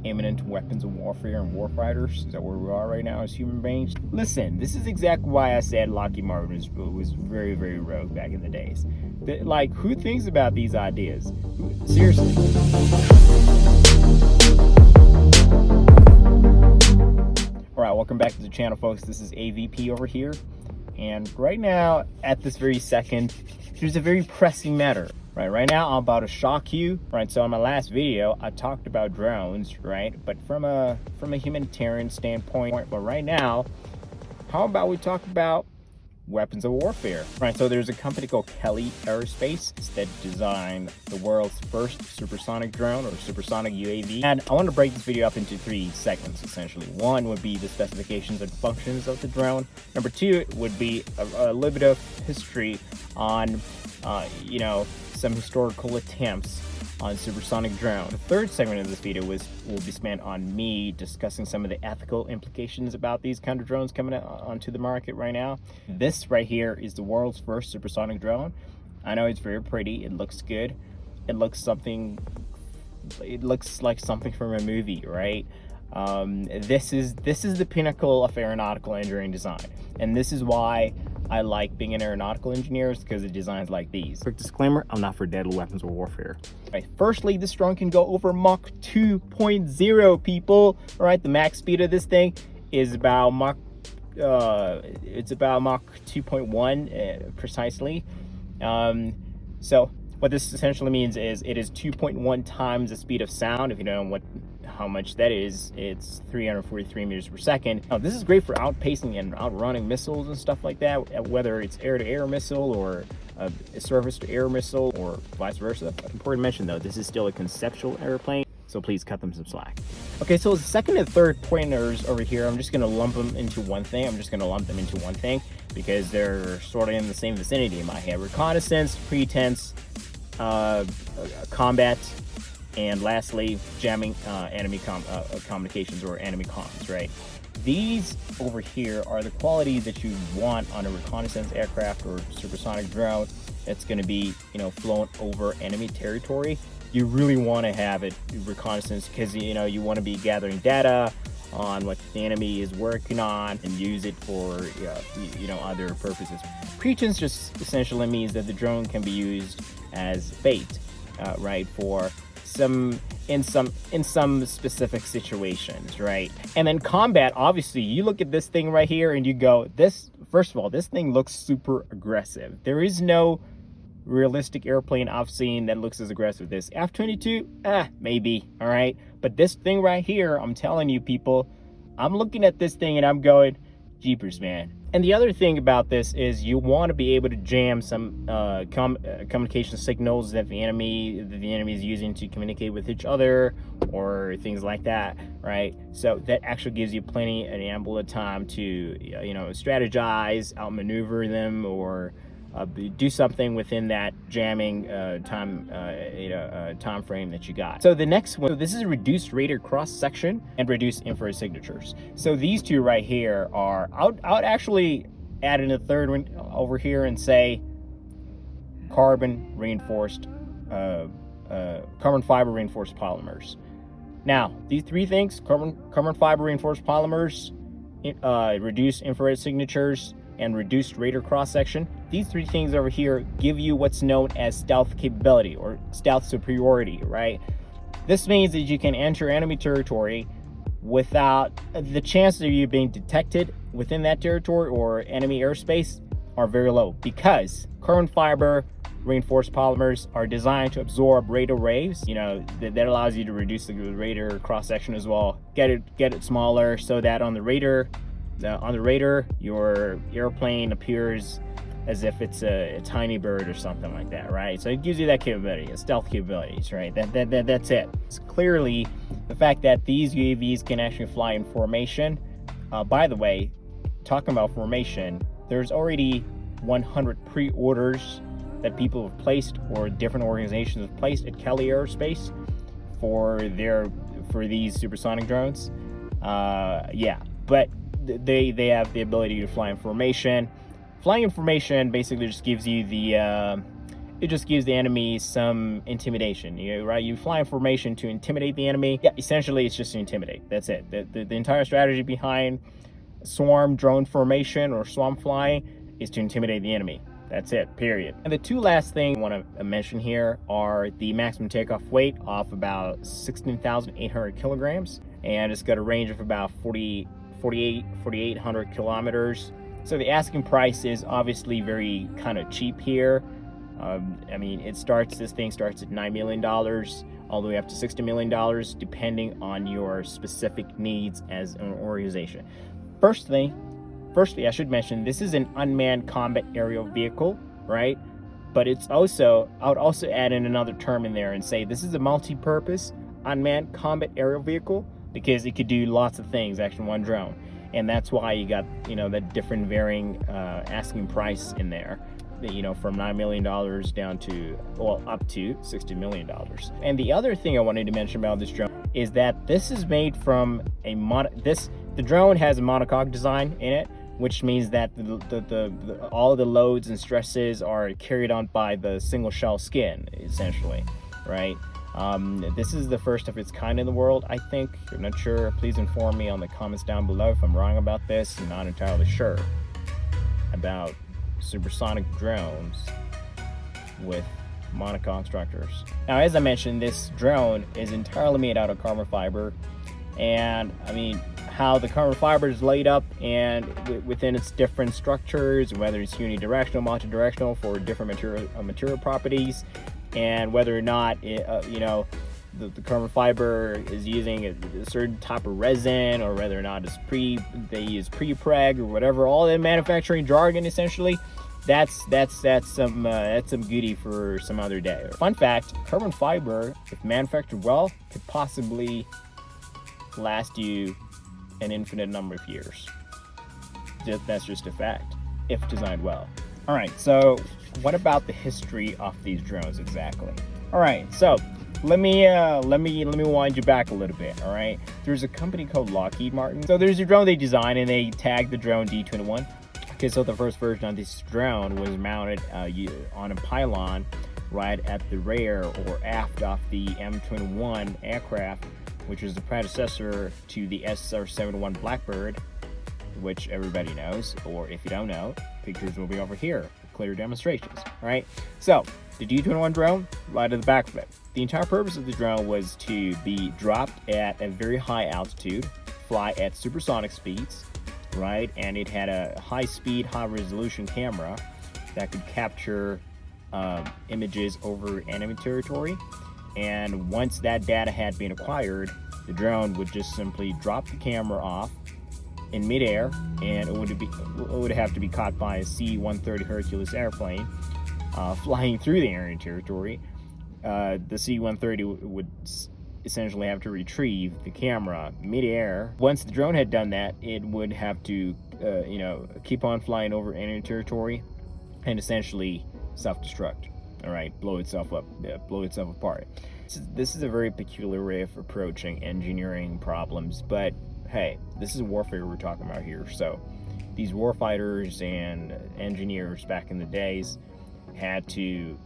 imminent weapons of warfare and warfighters? Is that where we are right now as human beings? Listen, this is exactly why I said Lockheed Martin was very, very rogue back in the days. Like, who thinks about these ideas? Seriously. Alright, welcome back to the channel, folks. This is AVP over here. And right now, at this very second, there's a very pressing matter. Right now I'm about to shock you. So in my last video I talked about drones, right? But from a humanitarian standpoint. But right now, how about we talk about weapons of warfare? So there's a company called Kelly Aerospace that designed the world's first supersonic drone, or supersonic UAV. And I want to break this video up into three segments, essentially. One would be the specifications and functions of the drone. Number two would be a little bit of history on some historical attempts on supersonic drone. The third segment of this video will be spent on me discussing some of the ethical implications about these kind of drones coming onto the market right now. This right here is the world's first supersonic drone. I know it's very pretty. It looks good. It looks like something from a movie, right? This is the pinnacle of aeronautical engineering design, and this is why I like being an aeronautical engineer, because of designs like these. Quick disclaimer, I'm not for deadly weapons or warfare. Firstly, this drone can go over Mach 2.0, people. The max speed of this thing is about Mach 2.1 precisely. So what this essentially means is it is 2.1 times the speed of sound. If you don't know how much that is, it's 343 meters per second. Now, this is great for outpacing and outrunning missiles and stuff like that, whether it's air-to-air missile or a surface-to-air missile or vice versa. Important to mention, though, this is still a conceptual airplane, so please cut them some slack. Okay, so the second and third pointers over here, I'm just going to lump them into one thing. Because they're sort of in the same vicinity in my head. Reconnaissance, pretense, combat, and lastly, jamming enemy communications, or enemy comms, right? These over here are the qualities that you want on a reconnaissance aircraft or supersonic drone that's going to be, flown over enemy territory. You really want to have it reconnaissance because, you want to be gathering data on what the enemy is working on and use it for, other purposes. Pretense just essentially means that the drone can be used as bait, for in some specific situations, right? And then combat, obviously, you look at this thing right here and you go, first of all, this thing looks super aggressive. There is no realistic airplane I've seen that looks as aggressive as this. F-22, maybe, all right? But this thing right here, I'm telling you, people, I'm looking at this thing and I'm going, jeepers, man. And the other thing about this is you want to be able to jam some communication signals that the enemy is using to communicate with each other, or things like that, right? So that actually gives you plenty and ample of time to strategize, outmaneuver them, or do something within that jamming time frame that you got. So the next one, this is reduced radar cross section and reduced infrared signatures. So these two right here are, I would actually add in a third one over here and say carbon fiber reinforced polymers. Now these three things, carbon fiber reinforced polymers, reduced infrared signatures, and reduced radar cross-section. These three things over here give you what's known as stealth capability, or stealth superiority, right? This means that you can enter enemy territory without the chances of you being detected within that territory or enemy airspace are very low, because carbon fiber reinforced polymers are designed to absorb radar waves. That allows you to reduce the radar cross-section as well, get it smaller, so that on the radar, your airplane appears as if it's a tiny bird or something like that, right? So it gives you that capability, stealth capabilities, right? That's it. It's clearly the fact that these UAVs can actually fly in formation. By the way, talking about formation, there's already 100 pre-orders that people have placed, or different organizations have placed, at Kelly Aerospace for these supersonic drones. But they have the ability to fly in formation. Flying in formation basically just gives you the It just gives the enemy some intimidation, right? You fly in formation to intimidate the enemy. Yeah, essentially it's just to intimidate. That's it. The entire strategy behind swarm drone formation or swarm flying is to intimidate the enemy. That's it, period. And the two last things I want to mention here are the maximum takeoff weight of about 16,800 kilograms. And it's got a range of about 4,800 kilometers. So the asking price is obviously very kind of cheap here. I mean, this thing starts at $9 million all the way up to $60 million, depending on your specific needs as an organization. Firstly, I should mention, this is an unmanned combat aerial vehicle, right? But it's also, I would also add in another term in there and say this is a multi-purpose unmanned combat aerial vehicle, because it could do lots of things, actually one drone. And that's why you got, that different varying asking price in there. From $9 million down to, well, up to $60 million. And the other thing I wanted to mention about this drone is that this is made from the drone has a monocoque design in it, which means that all the loads and stresses are carried on by the single shell skin, essentially, right? This is the first of its kind in the world, I think. I'm not sure. Please inform me on the comments down below if I'm wrong about this. I'm not entirely sure about supersonic drones with monocoque structures. Now, as I mentioned, this drone is entirely made out of carbon fiber, and I mean, how the carbon fiber is laid up and within its different structures, whether it's unidirectional, multidirectional for different material properties, and whether or not the carbon fiber is using a certain type of resin, or whether or not they use pre-preg or whatever, all the manufacturing jargon, essentially, that's some goodie for some other day. Fun fact, carbon fiber, if manufactured well, could possibly last you an infinite number of years. That's just a fact, if designed well. All right, so what about the history of these drones exactly? All right, so let me wind you back a little bit. All right, there's a company called Lockheed Martin. So there's a drone they designed, and they tagged the drone D-21. Okay, so the first version of this drone was mounted on a pylon right at the rear or aft of the M21 aircraft, which was the predecessor to the SR-71 Blackbird, which everybody knows, or if you don't know, pictures will be over here, clear demonstrations, right? So, the D-21 drone, right at the back of it. The entire purpose of the drone was to be dropped at a very high altitude, fly at supersonic speeds, right? And it had a high-speed, high-resolution camera that could capture images over enemy territory. And once that data had been acquired, the drone would just simply drop the camera off in midair, and it would have to be caught by a C-130 Hercules airplane flying through the enemy territory. The C-130 would essentially have to retrieve the camera midair. Once the drone had done that, it would have to keep on flying over enemy territory and essentially self-destruct. All right, blow itself up, blow itself apart. This is a very peculiar way of approaching engineering problems, but hey, this is warfare we're talking about here. So these warfighters and engineers back in the days had to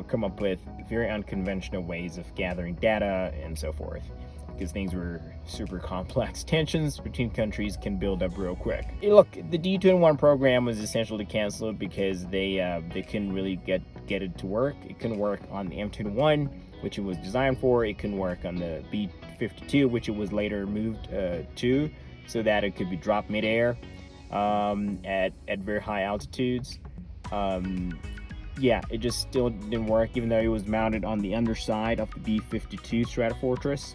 come up with very unconventional ways of gathering data and so forth, because things were super complex. Tensions between countries can build up real quick. Look, the D-21 program was essentially canceled because they couldn't really get it to work. It couldn't work on the M21, which it was designed for. It couldn't work on the B-52, which it was later moved to, so that it could be dropped midair at very high altitudes. Yeah, it just still didn't work, even though it was mounted on the underside of the B-52 Stratofortress.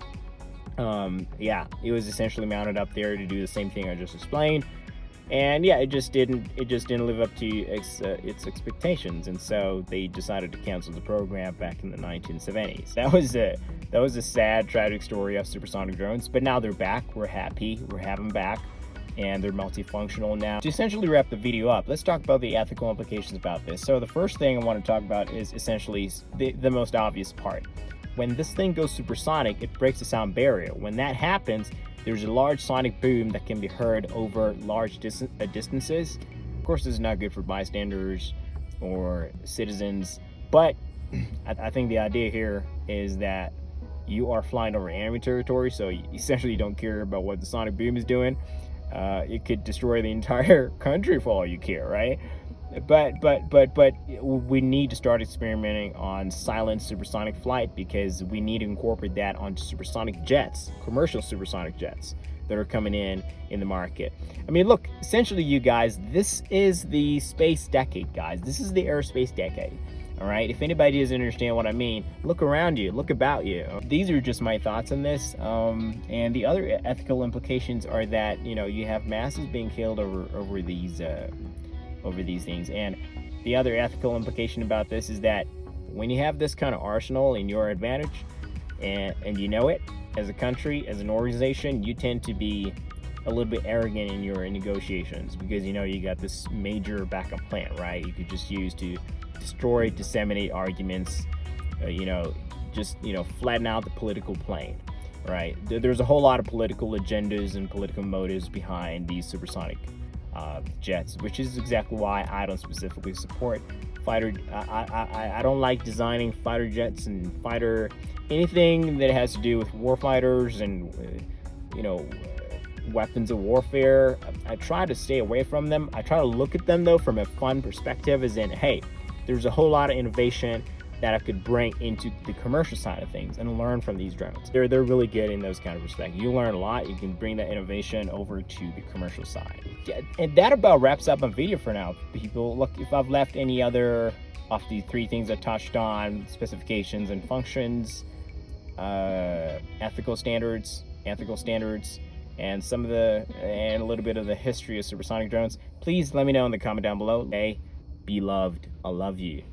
Yeah, it was essentially mounted up there to do the same thing I just explained, and yeah, it just didn't live up to its expectations, and so they decided to cancel the program back in the 1970s. That was a sad, tragic story of supersonic drones, but now they're back. We're happy. We're having them back, and they're multifunctional now. To essentially wrap the video up, let's talk about the ethical implications about this. So the first thing I want to talk about is essentially the most obvious part. When this thing goes supersonic, it breaks the sound barrier. When that happens, there's a large sonic boom that can be heard over large distances. Of course, this is not good for bystanders or citizens But I think the idea here is that you are flying over enemy territory, so you essentially don't care about what the sonic boom is doing. It could destroy the entire country for all you care, right? But we need to start experimenting on silent supersonic flight, because we need to incorporate that onto supersonic jets, commercial supersonic jets that are coming in the market. I mean, look, essentially, you guys, this is the space decade, guys. This is the aerospace decade. All right, if anybody doesn't understand what I mean, look around you, look about you. These are just my thoughts on this. And the other ethical implications are that, you know, you have masses being killed over these things. And the other ethical implication about this is that when you have this kind of arsenal in your advantage, and you know it, as a country, as an organization, you tend to be a little bit arrogant in your negotiations, because you know you got this major backup plan, right? You could just use to destroy, disseminate arguments, just flatten out the political plane, right? There's a whole lot of political agendas and political motives behind these supersonic jets, which is exactly why I don't specifically support fighter. I don't like designing fighter jets and anything that has to do with warfighters and weapons of warfare. I try to stay away from them. I try to look at them though from a fun perspective, as in, hey, there's a whole lot of innovation that I could bring into the commercial side of things and learn from these drones. They're really good in those kind of respects. You learn a lot. You can bring that innovation over to the commercial side. Yeah, and that about wraps up my video for now, people. Look, if I've left any other of the three things I touched on, specifications and functions, ethical standards, and and a little bit of the history of supersonic drones, please let me know in the comment down below. Hey, be loved. I love you.